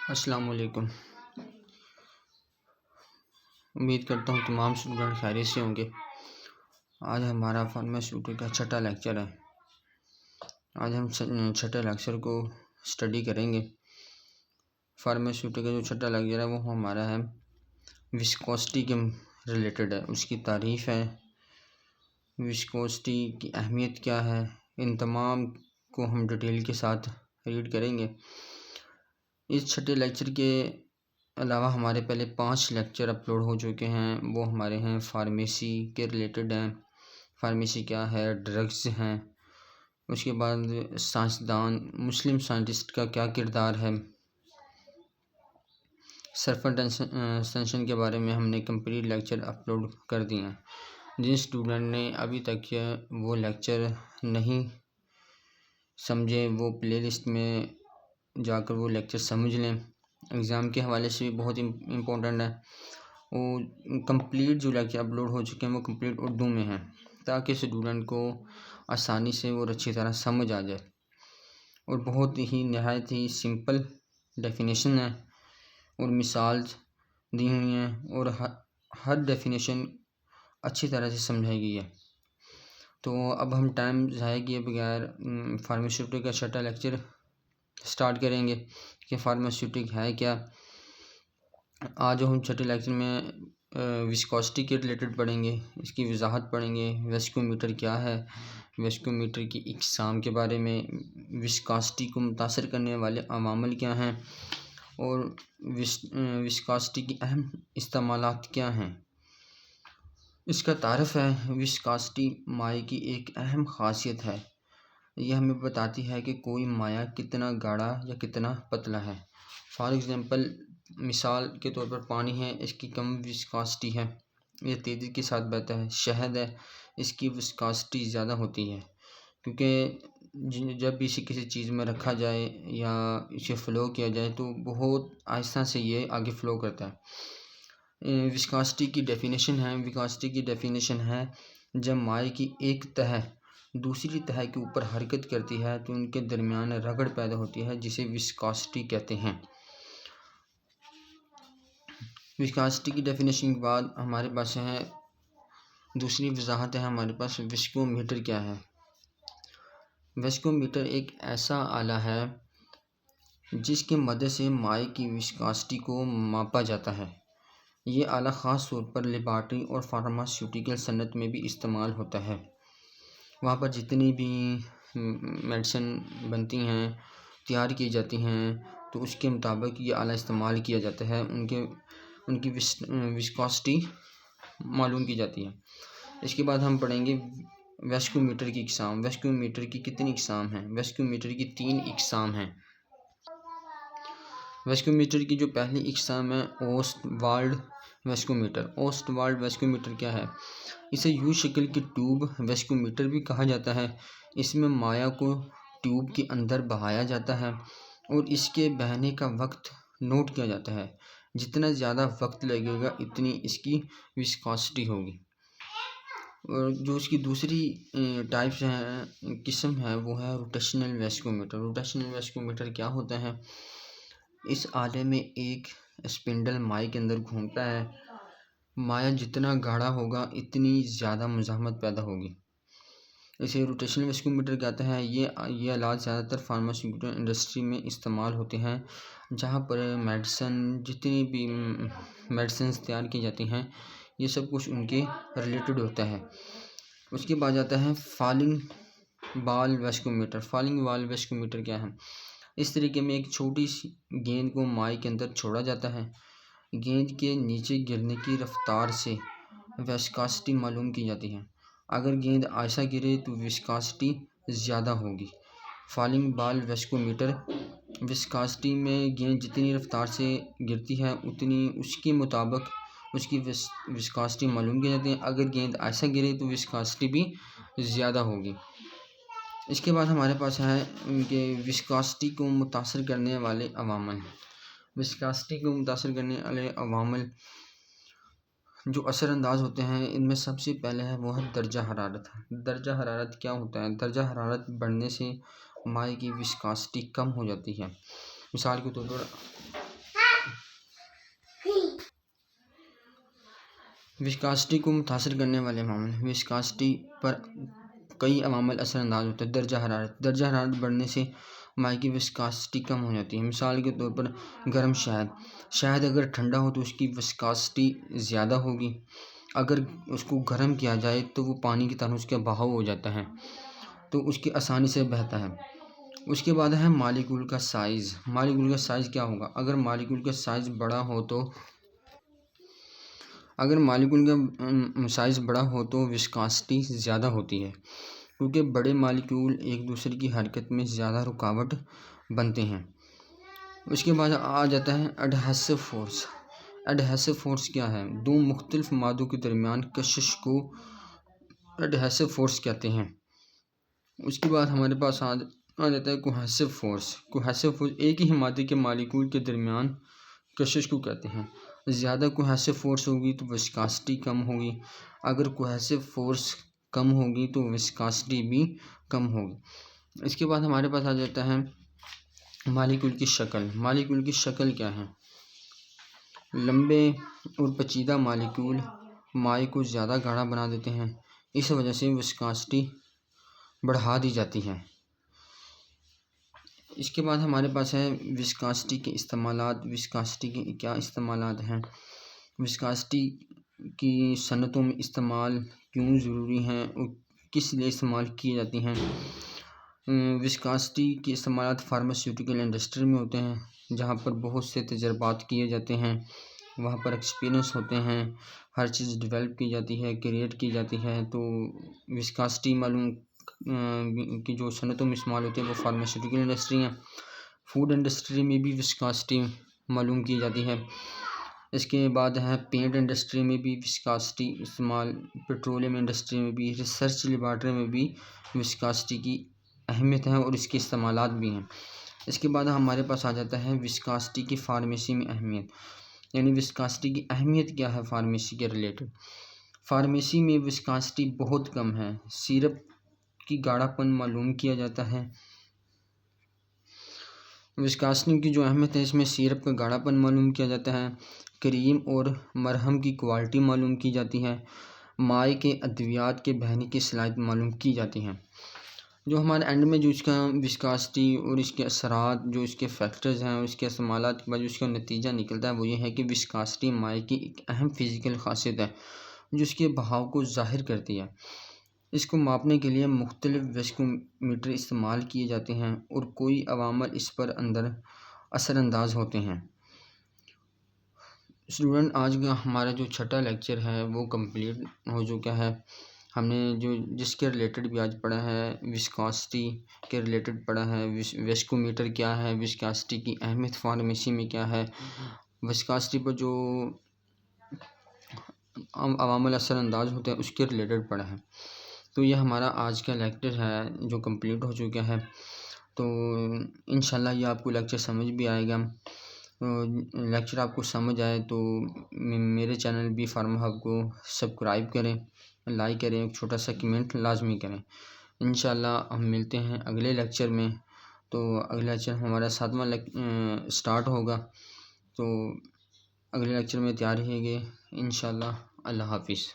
السلام علیکم۔ امید کرتا ہوں تمام اسٹوڈنٹ خیریت سے ہوں گے۔ آج ہمارا فارماسیوٹی کا چھٹا لیکچر ہے۔ آج ہم چھٹے لیکچر کو اسٹڈی کریں گے۔ فارماسیوٹی کا جو چھٹا لیکچر ہے وہ ہمارا ہے وسکوسٹی کے ریلیٹڈ ہے، اس کی تعریف ہے، وسکوسٹی کی اہمیت کیا ہے، ان تمام کو ہم ڈیٹیل کے ساتھ ریڈ کریں گے۔ اس چھٹے لیکچر کے علاوہ ہمارے پہلے 5 لیکچر اپلوڈ ہو چکے ہیں، وہ ہمارے ہیں فارمیسی کے ریلیٹڈ ہیں، فارمیسی کیا ہے، ڈرگز ہیں، اس کے بعد سائنسدان مسلم سائنٹسٹ کا کیا کردار ہے، سرفنٹینشن کے بارے میں ہم نے کمپلیٹ لیکچر اپلوڈ کر دیے ہیں۔ جن اسٹوڈنٹ نے ابھی تک وہ لیکچر نہیں سمجھے وہ پلے لسٹ میں جا کر وہ لیکچر سمجھ لیں، ایگزام کے حوالے سے بھی بہت امپورٹنٹ ہے۔ وہ کمپلیٹ جو لیکچر اپلوڈ ہو چکے ہیں وہ کمپلیٹ اردو میں ہیں، تاکہ اسٹوڈنٹ کو آسانی سے اور اچھی طرح سمجھ آ جائے، اور بہت ہی نہایت ہی سمپل ڈیفینیشن ہے اور مثال دی ہوئی ہیں، اور ہر ڈیفینیشن اچھی طرح سے سمجھائی گئی ہے۔ تو اب ہم ٹائم ضائع کیے بغیر فارماسیوٹی کا چھٹا لیکچر سٹارٹ کریں گے کہ فارماسیوٹک ہے کیا۔ آج ہم چھٹے لیکچر میں وسکوسٹی کے ریلیٹڈ پڑھیں گے، اس کی وضاحت پڑھیں گے، ویسکومیٹر کیا ہے، ویسکومیٹر کی اقسام کے بارے میں، وسکوسٹی کو متاثر کرنے والے عوامل کیا ہیں، اور وسکوسٹی کی اہم استعمالات کیا ہیں۔ اس کا تعارف ہے، وسکوسٹی مائع کی ایک اہم خاصیت ہے، یہ ہمیں بتاتی ہے کہ کوئی مائع کتنا گاڑھا یا کتنا پتلا ہے۔ فار ایگزامپل، مثال کے طور پر پانی ہے، اس کی کم وسکوسٹی ہے، یہ تیزی کے ساتھ بہتا ہے۔ شہد ہے، اس کی وسکوسٹی زیادہ ہوتی ہے، کیونکہ جب بھی اسے کسی چیز میں رکھا جائے یا اسے فلو کیا جائے تو بہت آہستہ سے یہ آگے فلو کرتا ہے۔ وسکوسٹی کی ڈیفینیشن ہے جب مائع کی ایک تہہ دوسری تہہ کے اوپر حرکت کرتی ہے تو ان کے درمیان رگڑ پیدا ہوتی ہے، جسے وسکوسٹی کہتے ہیں۔ وسکوسٹی کی ڈیفینیشن کے بعد ہمارے پاس ہے دوسری وضاحت ہے، ہمارے پاس وسکومیٹر کیا ہے۔ وسکومیٹر ایک ایسا آلہ ہے جس کی مدد سے مائع کی وسکوسٹی کو ماپا جاتا ہے۔ یہ آلہ خاص طور پر لیبارٹری اور فارماسیوٹیکل صنعت میں بھی استعمال ہوتا ہے۔ وہاں پر جتنی بھی میڈیسن بنتی ہیں، تیار کی جاتی ہیں، تو اس کے مطابق یہ آلہ استعمال کیا جاتا ہے، ان کی وسکوسٹی معلوم کی جاتی ہے۔ اس کے بعد ہم پڑھیں گے ویسکومیٹر کی اقسام۔ ویسکومیٹر کی کتنی اقسام ہیں؟ ویسکومیٹر کی 3 اقسام ہیں۔ ویسکومیٹر کی جو پہلی اقسام ہے اوسٹ والڈ ویسکومیٹر۔ اوسٹ والڈ ویسکومیٹر کیا ہے؟ اسے یو شکل کی ٹیوب ویسکومیٹر بھی کہا جاتا ہے۔ اس میں مائع کو ٹیوب کے اندر بہایا جاتا ہے اور اس کے بہنے کا وقت نوٹ کیا جاتا ہے۔ جتنا زیادہ وقت لگے گا اتنی اس کی وسکوسٹی ہوگی۔ اور جو اس کی دوسری قسم ہے وہ ہے روٹیشنل ویسکومیٹر۔ روٹیشنل ویسکومیٹر کیا ہوتا ہے؟ اس آلے میں ایک اسپنڈل مائع کے اندر گھومتا ہے، مائع جتنا گاڑھا ہوگا اتنی زیادہ مزاحمت پیدا ہوگی، اسے روٹیشنل ویسکومیٹر کہتے ہیں۔ یہ آلات زیادہ تر فارماسیوٹیکل انڈسٹری میں استعمال ہوتے ہیں، جہاں پر جتنی بھی میڈیسنز تیار کی جاتی ہیں یہ سب کچھ ان کے ریلیٹڈ ہوتا ہے۔ اس کے بعد آتا ہے فالنگ بال ویسکومیٹر۔ فالنگ بال ویسکومیٹر کیا ہے؟ اس طریقے میں ایک چھوٹی سی گیند کو مائع کے اندر چھوڑا جاتا ہے، گیند کے نیچے گرنے کی رفتار سے وسکوسٹی معلوم کی جاتی ہے۔ اگر گیند آہستہ گرے تو وسکوسٹی زیادہ ہوگی۔ فالنگ بال ویسکومیٹر وسکوسٹی میں گیند جتنی رفتار سے گرتی ہے اتنی اس کے مطابق اس کی وسکوسٹی معلوم کی جاتی ہے۔ اگر گیند آہستہ گرے تو وسکوسٹی بھی زیادہ ہوگی۔ اس کے بعد ہمارے پاس ہے کہ وسکوسٹی کو متاثر کرنے والے عوامل۔ وسکوسٹی کو متاثر کرنے والے عوامل جو اثر انداز ہوتے ہیں ان میں سب سے پہلے ہے وہ ہے درجہ حرارت۔ درجہ حرارت کیا ہوتا ہے؟ درجہ حرارت بڑھنے سے مائع کی وسکوسٹی کم ہو جاتی ہے۔ مثال کے طور پر وسکاسٹی کو متاثر کرنے والے عوامل. وسکاسٹی پر کئی عوامل اثر انداز ہوتے ہیں. درجہ حرارت بڑھنے سے مائع کی وسکاسٹی کم ہو جاتی ہے. مثال کے طور پر گرم شہد اگر ٹھنڈا ہو تو اس کی وسکاسٹی زیادہ ہوگی. اگر اس کو گرم کیا جائے تو وہ پانی کی طرح اس کا بہاؤ ہو جاتا ہے، تو اس کی آسانی سے بہتا ہے. اس کے بعد ہے مالیکول کا سائز. مالیکول کا سائز کیا ہوگا؟ اگر مالیکول کا سائز بڑا ہو تو وسکاسٹی زیادہ ہوتی ہے، کیونکہ بڑے مالیکول ایک دوسرے کی حرکت میں زیادہ رکاوٹ بنتے ہیں. اس کے بعد آ جاتا ہے اڈہیسو فورس. اڈہیسو فورس کیا ہے؟ دو مختلف مادوں کے درمیان کشش کو اڈہیسو فورس کہتے ہیں. اس کے بعد ہمارے پاس آ جاتا ہے کوہیسو فورس. کوہیسو فورس ایک ہی مادے کے مالیکول کے درمیان کشش کو کہتے ہیں. زیادہ کوہیسو فورس ہوگی تو وسکاسٹی کم ہوگی. اگر کوہیسو فورس کم ہوگی تو وسکاسٹی بھی کم ہوگی. اس کے بعد ہمارے پاس آ جاتا ہے مالیکول کی شکل. مالیکول کی شکل کیا ہے؟ لمبے اور پیچیدہ مالیکول مائع کو زیادہ گاڑھا بنا دیتے ہیں، اس وجہ سے وسکاسٹی بڑھا دی جاتی ہے. اس کے بعد ہمارے پاس ہے وسکاسٹی کے استعمالات. وسکاسٹی کے کیا استعمالات ہیں؟ وسکاسٹی کی صنعتوں میں استعمال کیوں ضروری ہیں اور کس لیے استعمال کی جاتی ہیں؟ وسکاسٹی کے استعمالات فارماسیوٹیکل انڈسٹری میں ہوتے ہیں، جہاں پر بہت سے تجربات کیے جاتے ہیں. وہاں پر ایکسپیرئنس ہوتے ہیں، ہر چیز ڈیولپ کی جاتی ہے، کریٹ کی جاتی ہے. تو وسکاسٹی معلوم کی جو صنعتوں میں استعمال ہوتے ہیں وہ فارماسیوٹیکل انڈسٹری ہیں. فوڈ انڈسٹری میں بھی وسکاسٹی معلوم کی جاتی ہے. اس کے بعد ہے پینٹ انڈسٹری میں بھی وسکاسٹی استعمال، پیٹرولیم انڈسٹری میں بھی، ریسرچ لیبارٹری میں بھی وسکاسٹی کی اہمیت ہے اور اس کے استعمالات بھی ہیں. اس کے بعد ہمارے پاس آ جاتا ہے وسکاسٹی کی فارمیسی میں اہمیت. یعنی وسکاسٹی کی اہمیت کیا ہے فارمیسی کے ریلیٹڈ؟ فارمیسی میں وسکاسٹی بہت کم ہے. سیرپ کی گاڑھا پن معلوم کیا جاتا ہے. وسکاسٹی کی جو اہمیت ہے اس میں سیرپ کا گاڑھا پن معلوم کیا جاتا ہے، کریم اور مرہم کی کوالٹی معلوم کی جاتی ہے، مائع کے ادویات کے بہنے کی صلاحیت معلوم کی جاتی ہے. جو ہمارے اینڈ میں جو اس کا وسکاسٹی اور اس کے اثرات، جو اس کے فیکٹرز ہیں، اس کے استعمالات کے بعد جو اس کا نتیجہ نکلتا ہے وہ یہ ہے کہ وسکاسٹی مائع کی ایک اہم فزیکل خاصیت ہے جو اس کے بہاؤ کو ظاہر کرتی ہے. اس کو ماپنے کے لیے مختلف وسکومیٹر استعمال کیے جاتے ہیں اور کوئی عوامل اس پر اثر انداز ہوتے ہیں. اسٹوڈنٹ، آج کا ہمارا جو چھٹا لیکچر ہے وہ کمپلیٹ ہو چکا ہے. ہم نے جس کے ریلیٹڈ بھی آج پڑھا ہے، وسکاسٹی کے ریلیٹڈ پڑھا ہے. وسکومیٹر کیا ہے، وسکاسٹی کی اہمیت فارمیسی میں کیا ہے، وسکاسٹی پر جو عوامل اثر انداز ہوتے ہیں اس کے ریلیٹڈ پڑھا ہے. تو یہ ہمارا آج کا لیکچر ہے جو کمپلیٹ ہو چکا ہے. تو انشاءاللہ یہ آپ کو لیکچر سمجھ بھی آئے گا. لیکچر آپ کو سمجھ آئے تو میرے چینل بی فارما ہب کو سبسکرائب کریں، لائک کریں، ایک چھوٹا سا کمنٹ لازمی کریں. انشاءاللہ ہم ملتے ہیں اگلے لیکچر میں. تو اگلا لیکچر ہمارا 7واں سٹارٹ ہوگا. تو اگلے لیکچر میں تیار رہیے گے انشاءاللہ. اللہ حافظ.